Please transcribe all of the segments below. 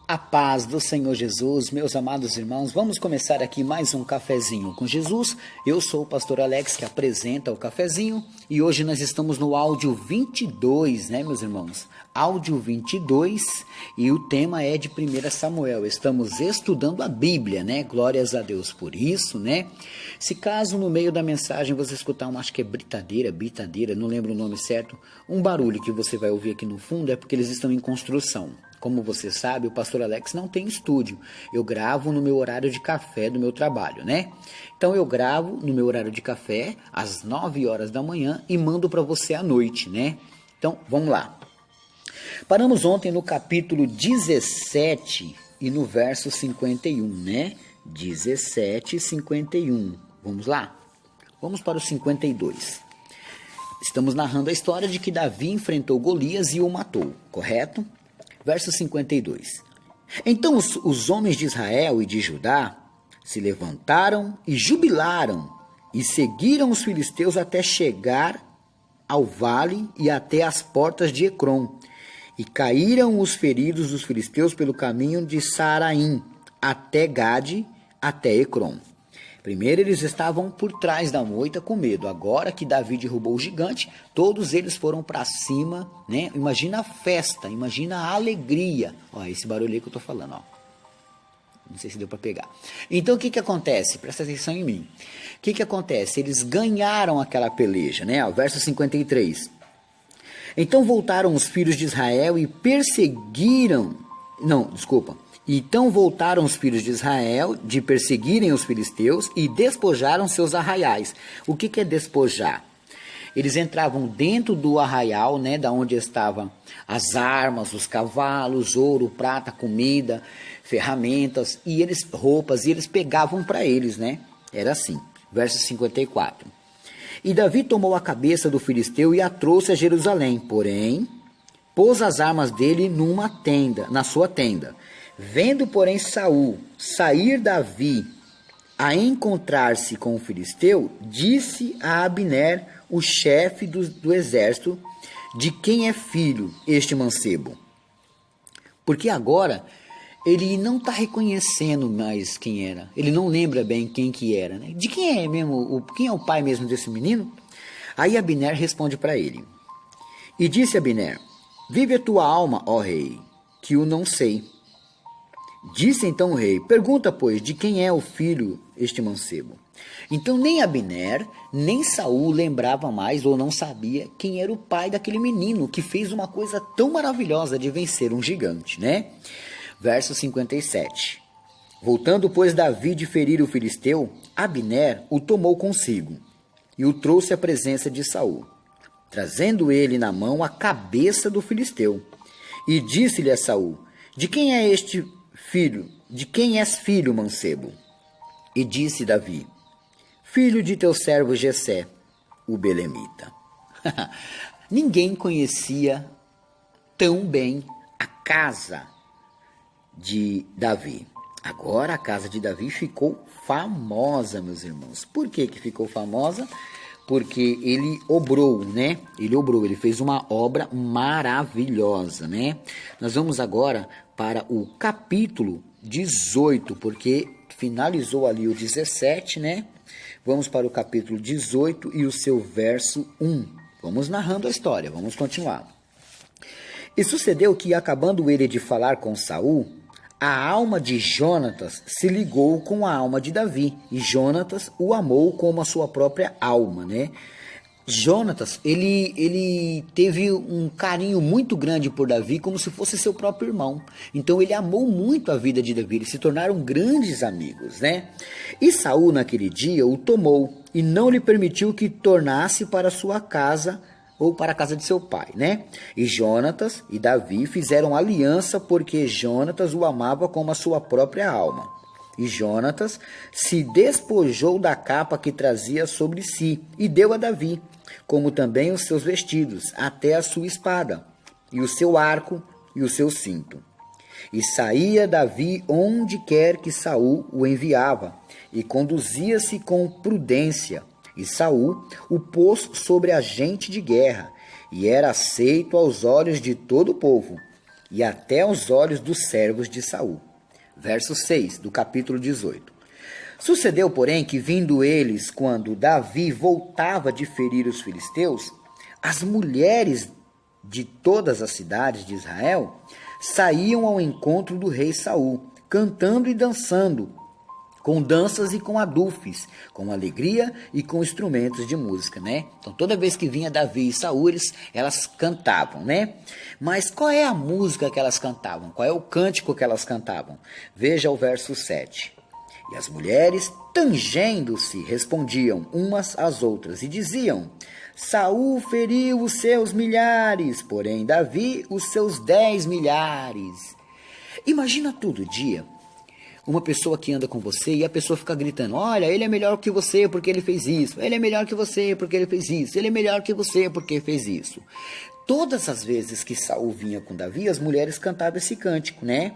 A paz do Senhor Jesus, meus amados irmãos, vamos começar aqui mais um cafezinho com Jesus. Eu sou o pastor Alex que apresenta o cafezinho e hoje nós estamos no áudio 22, né, meus irmãos? Áudio 22 e o tema é de 1 Samuel. Estamos estudando a Bíblia, né? Glórias a Deus por isso, né? Se caso no meio da mensagem você escutar acho que é britadeira, não lembro o nome certo, um barulho que você vai ouvir aqui no fundo é porque eles estão em construção. Como você sabe, o pastor Alex não tem estúdio. Eu gravo no meu horário de café do meu trabalho, né? Então eu gravo no meu horário de café às 9 horas da manhã e mando para você à noite, né? Então, vamos lá. Paramos ontem no capítulo 17 e no verso 51, né? 17 e 51. Vamos lá? Vamos para o 52. Estamos narrando a história de que Davi enfrentou Golias e o matou, correto? Verso 52. Então os homens de Israel e de Judá se levantaram e jubilaram e seguiram os filisteus até chegar ao vale e até as portas de Ecrom. E caíram os feridos dos filisteus pelo caminho de Saaraim até Gade, até Ecrom. Primeiro eles estavam por trás da moita com medo. Agora que Davi derrubou o gigante, todos eles foram para cima, né? Imagina a festa, imagina a alegria. Ó, esse barulho aí que eu tô falando, ó. Não sei se deu para pegar. Então o que acontece? Presta atenção em mim. O que acontece? Eles ganharam aquela peleja, né? Ó, verso 53. Então voltaram os filhos de Israel e perseguiram... Então voltaram os filhos de Israel de perseguirem os filisteus e despojaram seus arraiais. O que é despojar? Eles entravam dentro do arraial, né, da onde estavam as armas, os cavalos, ouro, prata, comida, ferramentas e roupas, e eles pegavam para eles, né? Era assim. Verso 54. E Davi tomou a cabeça do filisteu e a trouxe a Jerusalém, porém pôs as armas dele na sua tenda. Vendo, porém, Saul sair Davi a encontrar-se com o filisteu, disse a Abner, o chefe do exército, de quem é filho este mancebo? Porque agora ele não está reconhecendo mais quem era. Ele não lembra bem quem que era, né? De quem é mesmo? Quem é o pai mesmo desse menino? Aí Abner responde para ele. E disse Abner, vive a tua alma, ó rei, que o não sei. Disse então o rei, pergunta, pois, de quem é o filho este mancebo? Então nem Abner, nem Saul lembrava mais ou não sabia quem era o pai daquele menino que fez uma coisa tão maravilhosa de vencer um gigante, né? Verso 57. Voltando, pois, Davi de ferir o filisteu, Abner o tomou consigo e o trouxe à presença de Saul, trazendo ele na mão a cabeça do filisteu. E disse-lhe a Saul, de quem é este filho? De quem és filho, mancebo? E disse Davi, filho de teu servo Jessé, o belemita. Ninguém conhecia tão bem a casa de Davi. Agora a casa de Davi ficou famosa, meus irmãos. Por que ficou famosa? Porque ele obrou, né? Ele fez uma obra maravilhosa, né? Nós vamos agora para o capítulo 18, porque finalizou ali o 17, né? Vamos para o capítulo 18 e o seu verso 1. Vamos narrando a história, vamos continuar. E sucedeu que, acabando ele de falar com Saul, a alma de Jonatas se ligou com a alma de Davi, e Jonatas o amou como a sua própria alma, né? Jonatas, ele teve um carinho muito grande por Davi, como se fosse seu próprio irmão. Então ele amou muito a vida de Davi, eles se tornaram grandes amigos, né? E Saul naquele dia o tomou e não lhe permitiu que tornasse para sua casa ou para a casa de seu pai, né? E Jonatas e Davi fizeram aliança porque Jonatas o amava como a sua própria alma. E Jonatas se despojou da capa que trazia sobre si e deu a Davi, como também os seus vestidos, até a sua espada, e o seu arco e o seu cinto. E saía Davi onde quer que Saul o enviava, e conduzia-se com prudência. E Saul o pôs sobre agente de guerra, e era aceito aos olhos de todo o povo. e até aos olhos dos servos de Saul. Verso 6 do capítulo 18. Sucedeu, porém, que vindo eles, quando Davi voltava de ferir os filisteus, as mulheres de todas as cidades de Israel saíam ao encontro do rei Saul, cantando e dançando, com danças e com adufes, com alegria e com instrumentos de música, né? Então, toda vez que vinha Davi e Saul, elas cantavam, né? Mas qual é a música que elas cantavam? Qual é o cântico que elas cantavam? Veja o verso 7. E as mulheres, tangendo-se, respondiam umas às outras e diziam: Saul feriu os seus milhares, porém Davi os seus 10 milhares. Imagina todo dia uma pessoa que anda com você e a pessoa fica gritando: olha, ele é melhor que você porque ele fez isso, ele é melhor que você porque ele fez isso, ele é melhor que você porque fez isso. Todas as vezes que Saul vinha com Davi, as mulheres cantavam esse cântico, né?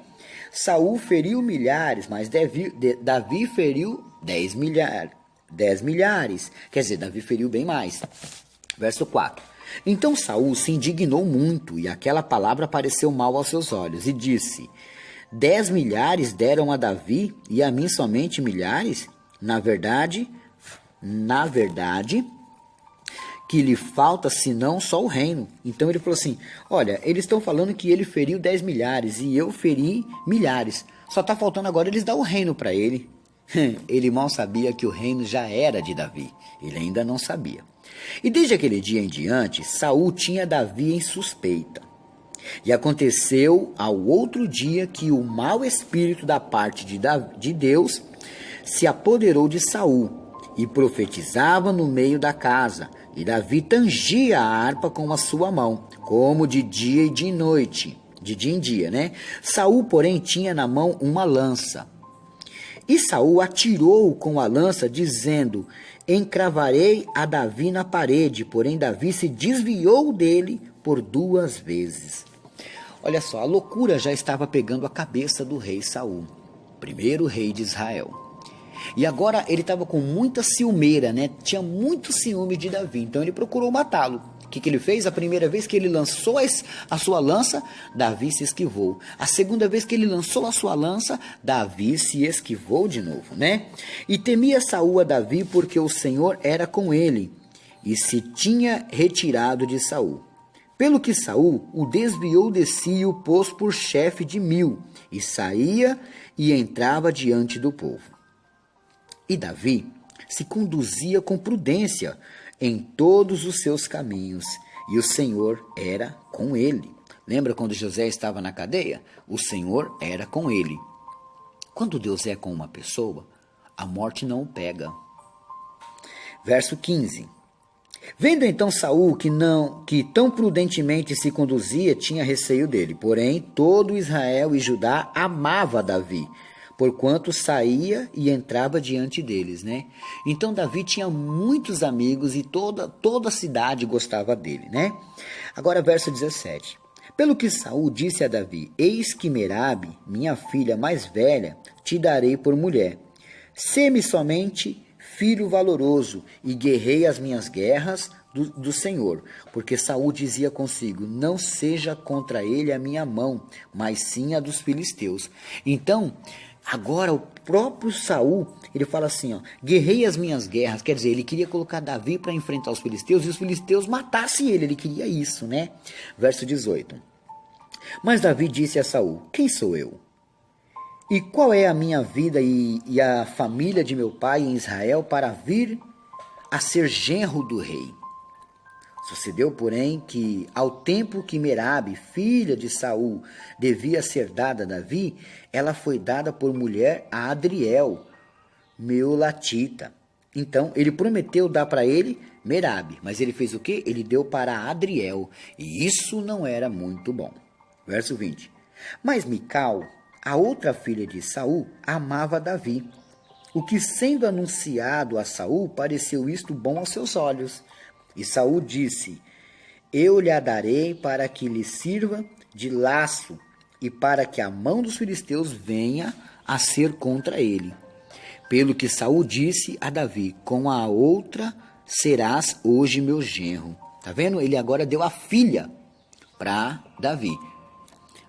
Saul feriu milhares, mas Davi feriu 10 milhares. Quer dizer, Davi feriu bem mais. Verso 4. Então Saul se indignou muito, e aquela palavra pareceu mal aos seus olhos, e disse: 10 milhares deram a Davi, e a mim somente milhares? Na verdade, que lhe falta senão só o reino. Então ele falou assim: olha, eles estão falando que ele feriu 10 milhares e eu feri milhares. Só está faltando agora eles dar o reino para ele. Ele mal sabia que o reino já era de Davi. Ele ainda não sabia. E desde aquele dia em diante, Saul tinha Davi em suspeita. E aconteceu ao outro dia que o mau espírito da parte de Deus se apoderou de Saul e profetizava no meio da casa. E Davi tangia a harpa com a sua mão, como de dia e de noite, de dia em dia, né? Saul, porém, tinha na mão uma lança. E Saul atirou com a lança, dizendo: encravarei a Davi na parede. Porém, Davi se desviou dele por 2 vezes. Olha só, a loucura já estava pegando a cabeça do rei Saul, primeiro rei de Israel. E agora ele estava com muita ciumeira, né? Tinha muito ciúme de Davi, então ele procurou matá-lo. O que ele fez? A primeira vez que ele lançou a sua lança, Davi se esquivou. A segunda vez que ele lançou a sua lança, Davi se esquivou de novo, né? E temia Saul a Davi porque o Senhor era com ele e se tinha retirado de Saul. Pelo que Saul o desviou de si e o pôs por chefe de 1000, e saía e entrava diante do povo. E Davi se conduzia com prudência em todos os seus caminhos, e o Senhor era com ele. Lembra quando José estava na cadeia? O Senhor era com ele. Quando Deus é com uma pessoa, a morte não o pega. Verso 15. Vendo então Saul que tão prudentemente se conduzia, tinha receio dele. Porém, todo Israel e Judá amava Davi, porquanto saía e entrava diante deles, né? Então Davi tinha muitos amigos e toda a cidade gostava dele, né? Agora verso 17. Pelo que Saul disse a Davi: eis que Merabe, minha filha mais velha, te darei por mulher. Sê-me somente filho valoroso e guerrei as minhas guerras do Senhor. Porque Saul dizia consigo: não seja contra ele a minha mão, mas sim a dos filisteus. Então, agora o próprio Saul, ele fala assim, ó: guerrei as minhas guerras. Quer dizer, ele queria colocar Davi para enfrentar os filisteus e os filisteus matassem ele queria isso, né? Verso 18. Mas Davi disse a Saul: quem sou eu? E qual é a minha vida e a família de meu pai em Israel para vir a ser genro do rei? Sucedeu, porém, que ao tempo que Merabe, filha de Saul, devia ser dada a Davi, ela foi dada por mulher a Adriel, Meolatita. Então, ele prometeu dar para ele Merabe, mas ele fez o quê? Ele deu para Adriel, e isso não era muito bom. Verso 20. Mas Mical, a outra filha de Saul, amava Davi, o que, sendo anunciado a Saul, pareceu isto bom aos seus olhos. E Saul disse: eu lhe a darei para que lhe sirva de laço e para que a mão dos filisteus venha a ser contra ele. Pelo que Saul disse a Davi: com a outra serás hoje meu genro. Tá vendo? Ele agora deu a filha para Davi.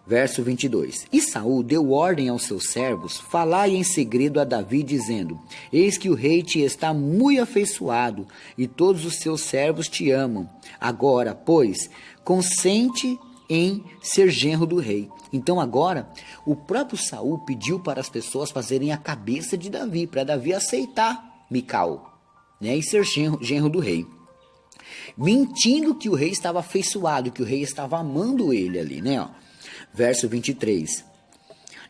Verso 22. E Saul deu ordem aos seus servos, falai em segredo a Davi, dizendo, eis que o rei te está muito afeiçoado, e todos os seus servos te amam. Agora, pois, consente em ser genro do rei. Então agora, o próprio Saul pediu para as pessoas fazerem a cabeça de Davi, para Davi aceitar Mical, né, e ser genro do rei. Mentindo que o rei estava afeiçoado, que o rei estava amando ele ali, né, ó. Verso 23.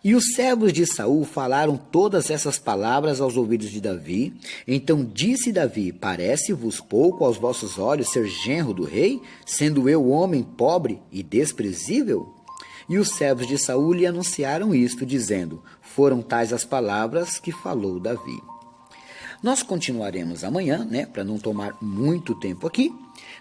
E os servos de Saul falaram todas essas palavras aos ouvidos de Davi. Então disse Davi, parece-vos pouco aos vossos olhos ser genro do rei, sendo eu homem pobre e desprezível? E os servos de Saul lhe anunciaram isto, dizendo, foram tais as palavras que falou Davi. Nós continuaremos amanhã, né, para não tomar muito tempo aqui.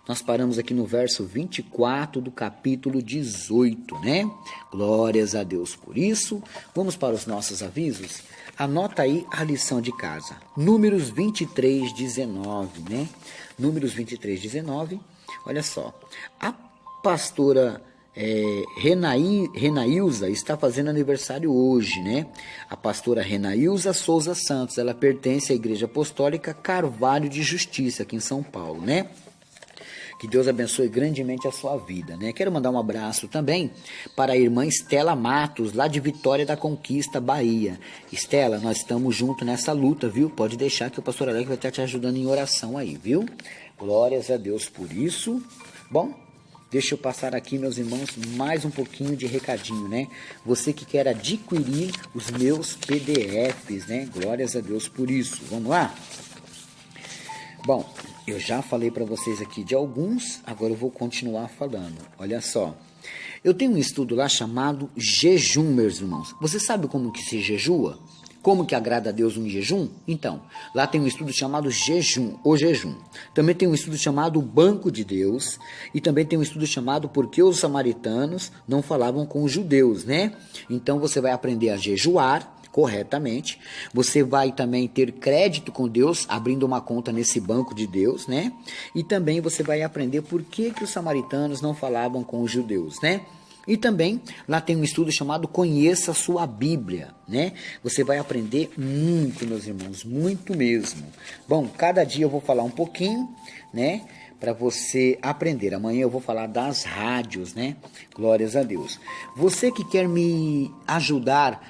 Nós paramos aqui no verso 24 do capítulo 18, né? Glórias a Deus por isso. Vamos para os nossos avisos. Anota aí a lição de casa. Números 23, 19, né? Números 23, 19. Olha só. A pastora Renailza está fazendo aniversário hoje, né? A pastora Renailza Souza Santos, ela pertence à Igreja Apostólica Carvalho de Justiça, aqui em São Paulo, né? Que Deus abençoe grandemente a sua vida, né? Quero mandar um abraço também para a irmã Estela Matos, lá de Vitória da Conquista, Bahia. Estela, nós estamos juntos nessa luta, viu? Pode deixar que o pastor Alex vai estar te ajudando em oração aí, viu? Glórias a Deus por isso. Bom, deixa eu passar aqui, meus irmãos, mais um pouquinho de recadinho, né? Você que quer adquirir os meus PDFs, né? Glórias a Deus por isso. Vamos lá? Bom, eu já falei para vocês aqui de alguns, agora eu vou continuar falando. Olha só, eu tenho um estudo lá chamado jejum, meus irmãos. Você sabe como que se jejua? Como que agrada a Deus um jejum? Então, lá tem um estudo chamado jejum, o jejum. Também tem um estudo chamado Banco de Deus. E também tem um estudo chamado Por que os samaritanos não falavam com os judeus, né? Então, você vai aprender a jejuar corretamente. Você vai também ter crédito com Deus, abrindo uma conta nesse Banco de Deus, né? E também você vai aprender por que os samaritanos não falavam com os judeus, né? E também lá tem um estudo chamado Conheça a Sua Bíblia, né? Você vai aprender muito, meus irmãos, muito mesmo. Bom, cada dia eu vou falar um pouquinho, né? Para você aprender. Amanhã eu vou falar das rádios, né? Glórias a Deus. Você que quer me ajudar,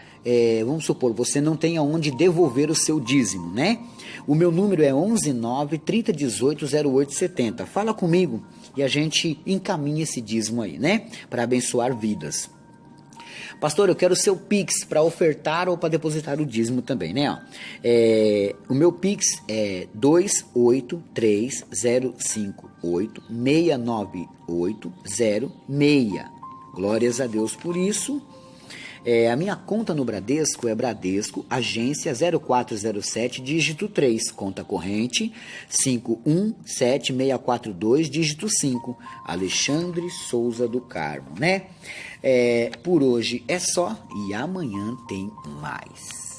vamos supor, você não tem aonde devolver o seu dízimo, né? O meu número é 119-3018-0870. Fala comigo e a gente encaminha esse dízimo aí, né? Para abençoar vidas. Pastor, eu quero o seu Pix para ofertar ou para depositar o dízimo também, né? O meu Pix é 28305869806. Glórias a Deus por isso. A minha conta no Bradesco é Bradesco, agência 0407, dígito 3, conta corrente 517642, dígito 5, Alexandre Souza do Carmo, né? Por hoje é só e amanhã tem mais.